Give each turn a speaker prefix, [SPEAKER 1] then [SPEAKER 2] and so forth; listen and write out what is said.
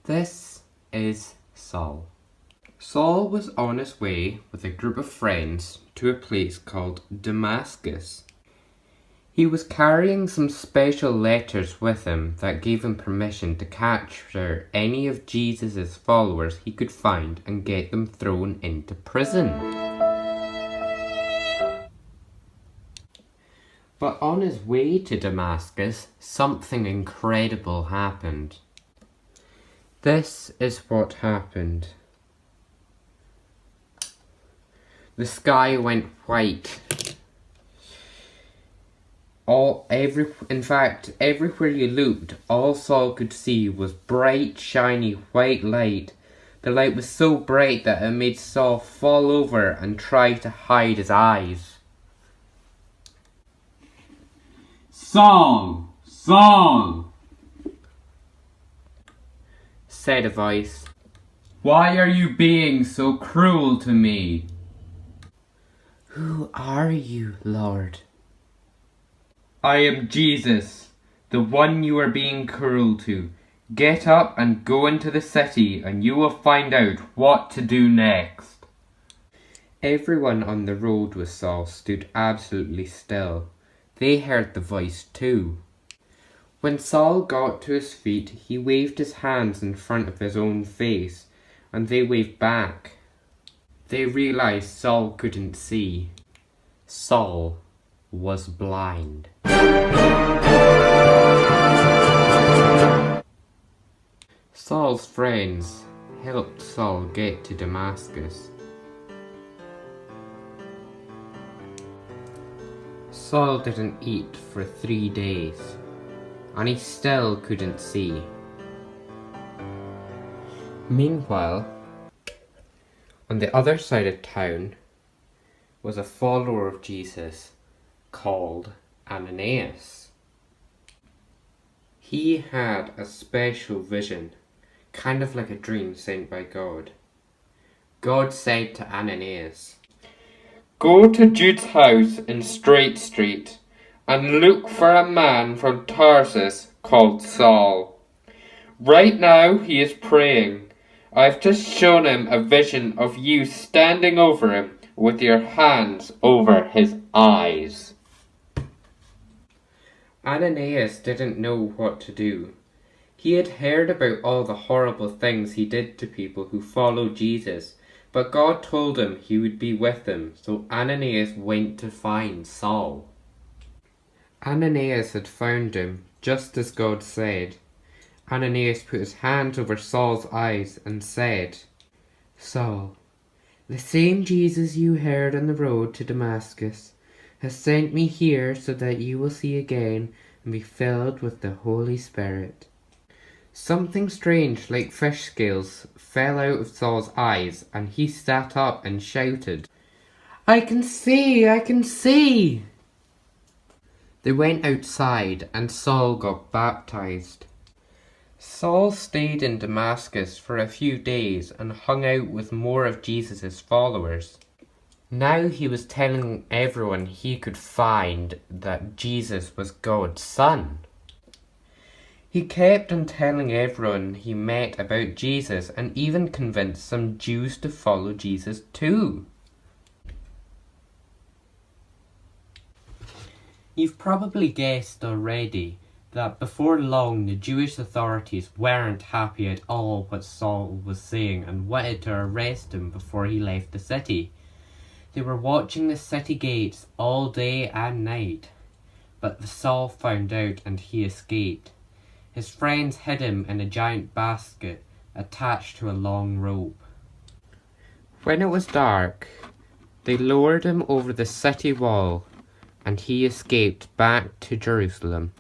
[SPEAKER 1] This is Saul. Saul was on his way with a group of friends to a place called Damascus. He was carrying some special letters with him that gave him permission to capture any of Jesus' followers he could find and get them thrown into prison. But on his way to Damascus, something incredible happened. This is what happened. The sky went white. Everywhere you looked, all Saul could see was bright, shiny, white light. The light was so bright that it made Saul fall over and try to hide his eyes.
[SPEAKER 2] "Saul, Saul,"
[SPEAKER 1] said a voice.
[SPEAKER 2] "why are you being so cruel to me?"
[SPEAKER 1] "Who are you, Lord?"
[SPEAKER 2] "I am Jesus, the one you are being cruel to. Get up and go into the city, and you will find out what to do next."
[SPEAKER 1] Everyone on the road with Saul stood absolutely still. They heard the voice too. When Saul got to his feet, he waved his hands in front of his own face, and they waved back. They realized Saul couldn't see. Saul was blind. Saul's friends helped Saul get to Damascus. Saul didn't eat for 3 days, and he still couldn't see. Meanwhile, on the other side of town was a follower of Jesus called Ananias. He had a special vision, kind of like a dream sent by God. God said to Ananias, "Go to Jude's house in Straight Street and look for a man from Tarsus called Saul. Right now he is praying. I've just shown him a vision of you standing over him with your hands over his eyes." Ananias didn't know what to do. He had heard about all the horrible things he did to people who followed Jesus, but God told him he would be with them, so Ananias went to find Saul. Ananias had found him, just as God said. Ananias put his hand over Saul's eyes and said, "Saul, the same Jesus you heard on the road to Damascus has sent me here so that you will see again and be filled with the Holy Spirit." Something strange like fish scales fell out of Saul's eyes, and he sat up and shouted, "I can see! I can see!" They went outside and Saul got baptized. Saul stayed in Damascus for a few days and hung out with more of Jesus' followers. Now he was telling everyone he could find that Jesus was God's son. He kept on telling everyone he met about Jesus and even convinced some Jews to follow Jesus too. You've probably guessed already that before long the Jewish authorities weren't happy at all what Saul was saying and wanted to arrest him before he left the city. They were watching the city gates all day and night, but Saul found out and he escaped. His friends hid him in a giant basket attached to a long rope. When it was dark, they lowered him over the city wall and he escaped back to Jerusalem.